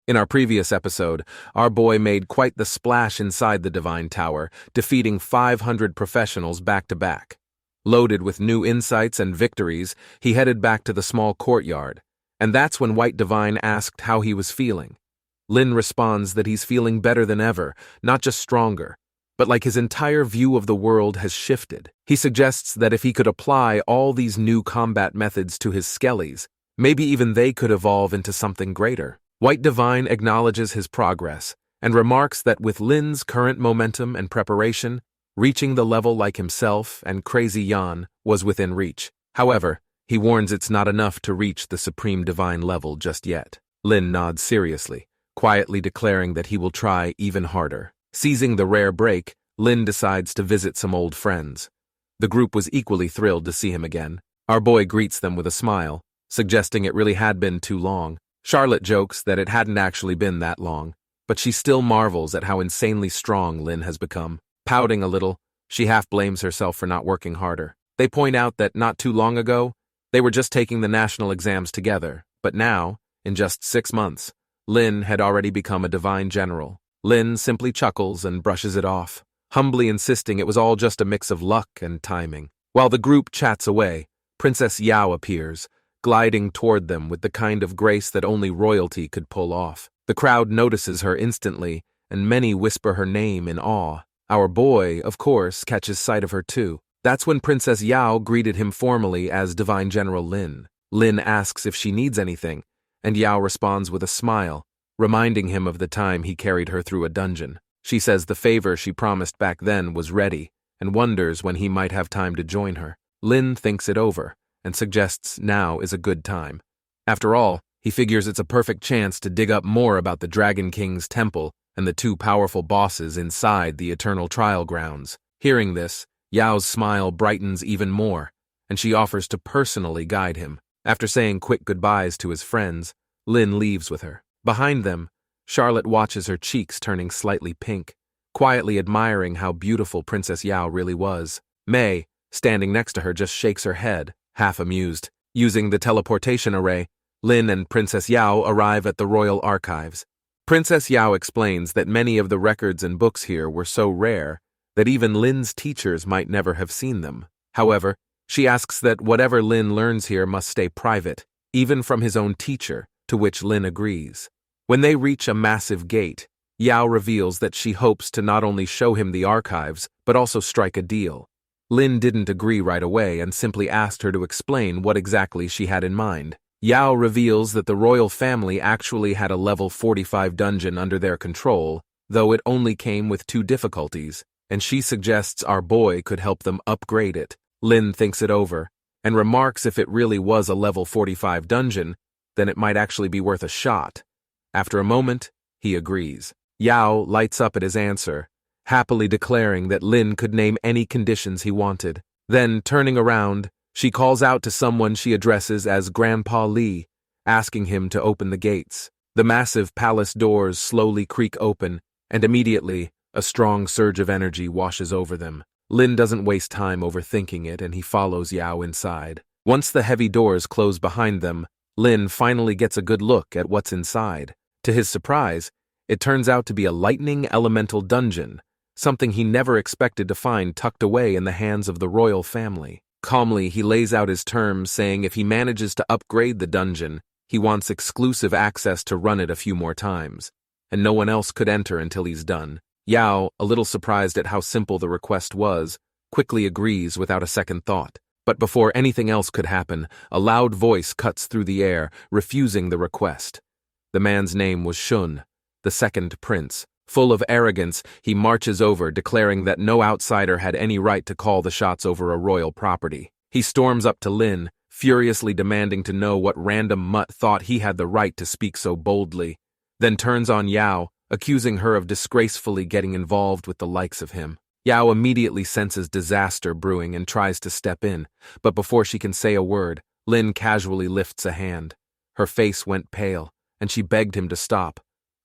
In our previous episode, our boy made quite the splash inside the Divine Tower, defeating 500 professionals back-to-back. Loaded with new insights and victories, he headed back to the small courtyard, and that's when White Divine asked how he was feeling. Lin responds that he's feeling better than ever, not just stronger, but like his entire view of the world has shifted. He suggests that if he could apply all these new combat methods to his skellies, maybe even they could evolve into something greater. White Divine acknowledges his progress and remarks that with Lin's current momentum and preparation, reaching the level like himself and Crazy Yan was within reach. However, he warns it's not enough to reach the Supreme Divine level just yet. Lin nods seriously, quietly declaring that he will try even harder. Seizing the rare break, Lin decides to visit some old friends. The group was equally thrilled to see him again. Our boy greets them with a smile, suggesting it really had been too long. Charlotte jokes that it hadn't actually been that long, but she still marvels at how insanely strong Lin has become. Pouting a little, she half blames herself for not working harder. They point out that not too long ago, they were just taking the national exams together, but now, in just 6 months, Lin had already become a divine general. Lin simply chuckles and brushes it off, humbly insisting it was all just a mix of luck and timing. While the group chats away, Princess Yao appears, gliding toward them with the kind of grace that only royalty could pull off. The crowd notices her instantly, and many whisper her name in awe. Our boy, of course, catches sight of her too. That's when Princess Yao greeted him formally as Divine General Lin. Lin asks if she needs anything, and Yao responds with a smile, reminding him of the time he carried her through a dungeon. She says the favor she promised back then was ready, and wonders when he might have time to join her. Lin thinks it over, and suggests now is a good time. After all, he figures it's a perfect chance to dig up more about the Dragon King's temple and the 2 powerful bosses inside the Eternal Trial Grounds. Hearing this, Yao's smile brightens even more, and she offers to personally guide him. After saying quick goodbyes to his friends, Lin leaves with her. Behind them, Charlotte watches her cheeks turning slightly pink, quietly admiring how beautiful Princess Yao really was. Mei, standing next to her, just shakes her head, half amused. Using the teleportation array, Lin and Princess Yao arrive at the royal archives. Princess Yao explains that many of the records and books here were so rare that even Lin's teachers might never have seen them. However, she asks that whatever Lin learns here must stay private, even from his own teacher, to which Lin agrees. When they reach a massive gate, Yao reveals that she hopes to not only show him the archives, but also strike a deal. Lin didn't agree right away and simply asked her to explain what exactly she had in mind. Yao reveals that the royal family actually had a level 45 dungeon under their control, though it only came with 2 difficulties, and she suggests our boy could help them upgrade it. Lin thinks it over, and remarks if it really was a level 45 dungeon, then it might actually be worth a shot. After a moment, he agrees. Yao lights up at his answer, happily declaring that Lin could name any conditions he wanted. Then, turning around, she calls out to someone she addresses as Grandpa Li, asking him to open the gates. The massive palace doors slowly creak open, and immediately, a strong surge of energy washes over them. Lin doesn't waste time overthinking it, and he follows Yao inside. Once the heavy doors close behind them, Lin finally gets a good look at what's inside. To his surprise, it turns out to be a lightning elemental dungeon, something he never expected to find tucked away in the hands of the royal family. Calmly, he lays out his terms, saying if he manages to upgrade the dungeon, he wants exclusive access to run it a few more times, and no one else could enter until he's done. Yao, a little surprised at how simple the request was, quickly agrees without a second thought. But before anything else could happen, a loud voice cuts through the air, refusing the request. The man's name was Shun, the second prince. Full of arrogance, he marches over, declaring that no outsider had any right to call the shots over a royal property. He storms up to Lin, furiously demanding to know what random mutt thought he had the right to speak so boldly, then turns on Yao, accusing her of disgracefully getting involved with the likes of him. Yao immediately senses disaster brewing and tries to step in, but before she can say a word, Lin casually lifts a hand. Her face went pale, and she begged him to stop,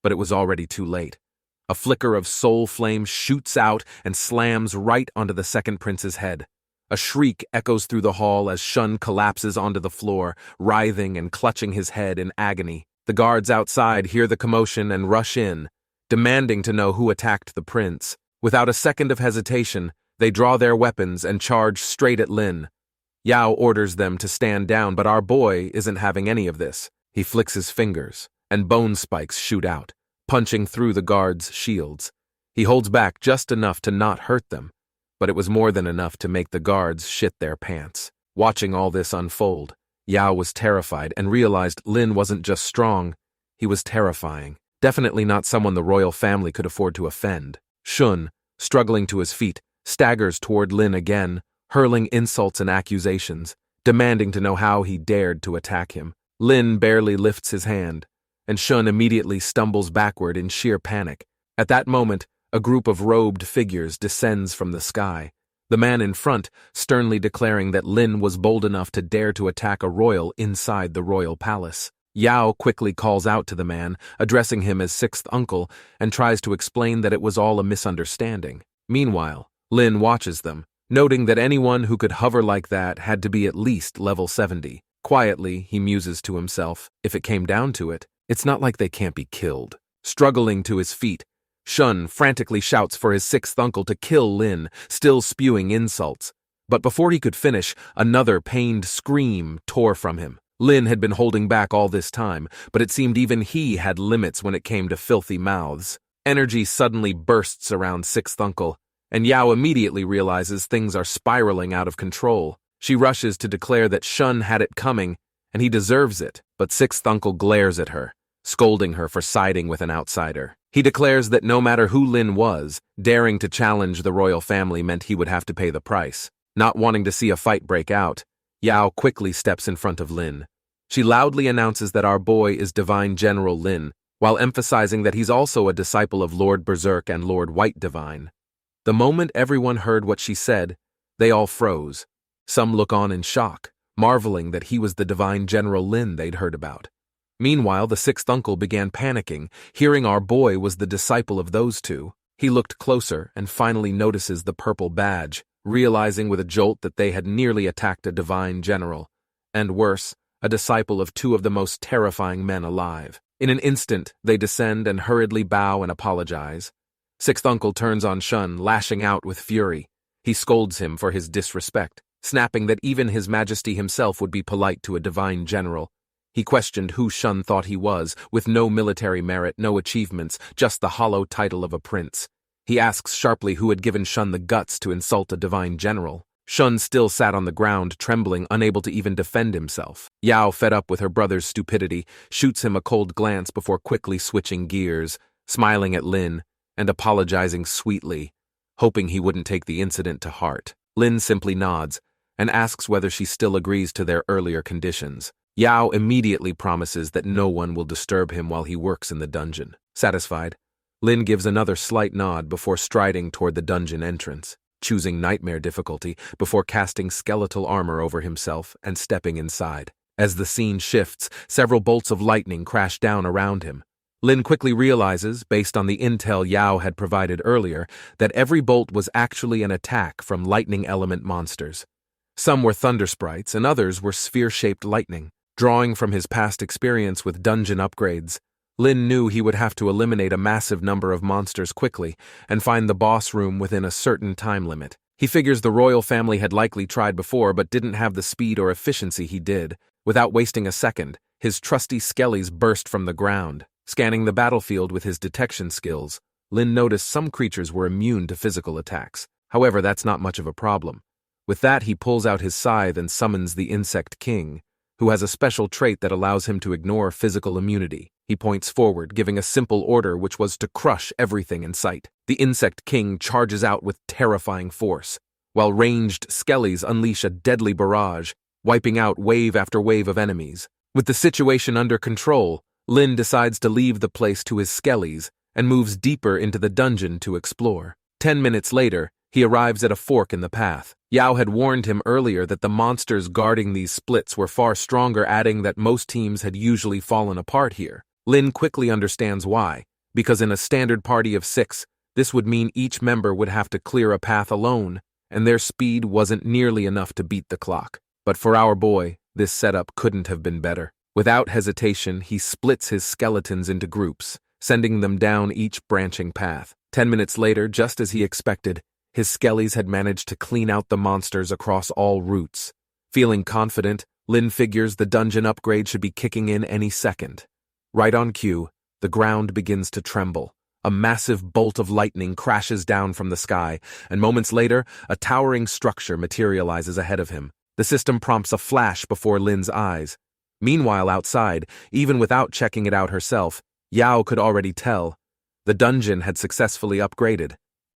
but it was already too late. A flicker of soul flame shoots out and slams right onto the second prince's head. A shriek echoes through the hall as Shun collapses onto the floor, writhing and clutching his head in agony. The guards outside hear the commotion and rush in, demanding to know who attacked the prince. Without a second of hesitation, they draw their weapons and charge straight at Lin. Yao orders them to stand down, but our boy isn't having any of this. He flicks his fingers, and bone spikes shoot out, punching through the guards' shields. He holds back just enough to not hurt them, but it was more than enough to make the guards shit their pants. Watching all this unfold, Yao was terrified and realized Lin wasn't just strong, he was terrifying. Definitely not someone the royal family could afford to offend. Shun, struggling to his feet, staggers toward Lin again, hurling insults and accusations, demanding to know how he dared to attack him. Lin barely lifts his hand, and Shun immediately stumbles backward in sheer panic. At that moment, a group of robed figures descends from the sky, the man in front sternly declaring that Lin was bold enough to dare to attack a royal inside the royal palace. Yao quickly calls out to the man, addressing him as sixth uncle, and tries to explain that it was all a misunderstanding. Meanwhile, Lin watches them, noting that anyone who could hover like that had to be at least level 70. Quietly, he muses to himself, if it came down to it, it's not like they can't be killed. Struggling to his feet, Shun frantically shouts for his sixth uncle to kill Lin, still spewing insults. But before he could finish, another pained scream tore from him. Lin had been holding back all this time, but it seemed even he had limits when it came to filthy mouths. Energy suddenly bursts around sixth uncle, and Yao immediately realizes things are spiraling out of control. She rushes to declare that Shun had it coming, and he deserves it, but sixth uncle glares at her, scolding her for siding with an outsider. He declares that no matter who Lin was, daring to challenge the royal family meant he would have to pay the price. Not wanting to see a fight break out, Yao quickly steps in front of Lin. She loudly announces that our boy is Divine General Lin, while emphasizing that he's also a disciple of Lord Berserk and Lord White Divine. The moment everyone heard what she said, they all froze. Some look on in shock, marveling that he was the Divine General Lin they'd heard about. Meanwhile, the sixth uncle began panicking, hearing our boy was the disciple of those two. He looked closer and finally notices the purple badge, realizing with a jolt that they had nearly attacked a divine general, and worse, a disciple of two of the most terrifying men alive. In an instant, they descend and hurriedly bow and apologize. Sixth uncle turns on Shun, lashing out with fury. He scolds him for his disrespect, snapping that even His Majesty himself would be polite to a divine general. He questioned who Shun thought he was, with no military merit, no achievements, just the hollow title of a prince. He asks sharply who had given Shun the guts to insult a divine general. Shun still sat on the ground, trembling, unable to even defend himself. Yao, fed up with her brother's stupidity, shoots him a cold glance before quickly switching gears, smiling at Lin, and apologizing sweetly, hoping he wouldn't take the incident to heart. Lin simply nods, and asks whether she still agrees to their earlier conditions. Yao immediately promises that no one will disturb him while he works in the dungeon. Satisfied, Lin gives another slight nod before striding toward the dungeon entrance, choosing nightmare difficulty before casting skeletal armor over himself and stepping inside. As the scene shifts, several bolts of lightning crash down around him. Lin quickly realizes, based on the intel Yao had provided earlier, that every bolt was actually an attack from lightning element monsters. Some were thunder sprites and others were sphere-shaped lightning. Drawing from his past experience with dungeon upgrades, Lin knew he would have to eliminate a massive number of monsters quickly and find the boss room within a certain time limit. He figures the royal family had likely tried before but didn't have the speed or efficiency he did. Without wasting a second, his trusty skellies burst from the ground. Scanning the battlefield with his detection skills, Lin noticed some creatures were immune to physical attacks. However, that's not much of a problem. With that, he pulls out his scythe and summons the Insect King, who has a special trait that allows him to ignore physical immunity. He points forward, giving a simple order which was to crush everything in sight. The Insect King charges out with terrifying force, while ranged skellies unleash a deadly barrage, wiping out wave after wave of enemies. With the situation under control, Lin decides to leave the place to his skellies and moves deeper into the dungeon to explore. 10 minutes later, he arrives at a fork in the path. Yao had warned him earlier that the monsters guarding these splits were far stronger, adding that most teams had usually fallen apart here. Lin quickly understands why, because in a standard party of 6, this would mean each member would have to clear a path alone, and their speed wasn't nearly enough to beat the clock. But for our boy, this setup couldn't have been better. Without hesitation, he splits his skeletons into groups, sending them down each branching path. 10 minutes later, just as he expected, his skellies had managed to clean out the monsters across all routes. Feeling confident, Lin figures the dungeon upgrade should be kicking in any second. Right on cue, the ground begins to tremble. A massive bolt of lightning crashes down from the sky, and moments later, a towering structure materializes ahead of him. The system prompts a flash before Lin's eyes. Meanwhile, outside, even without checking it out herself, Yao could already tell. The dungeon had successfully upgraded.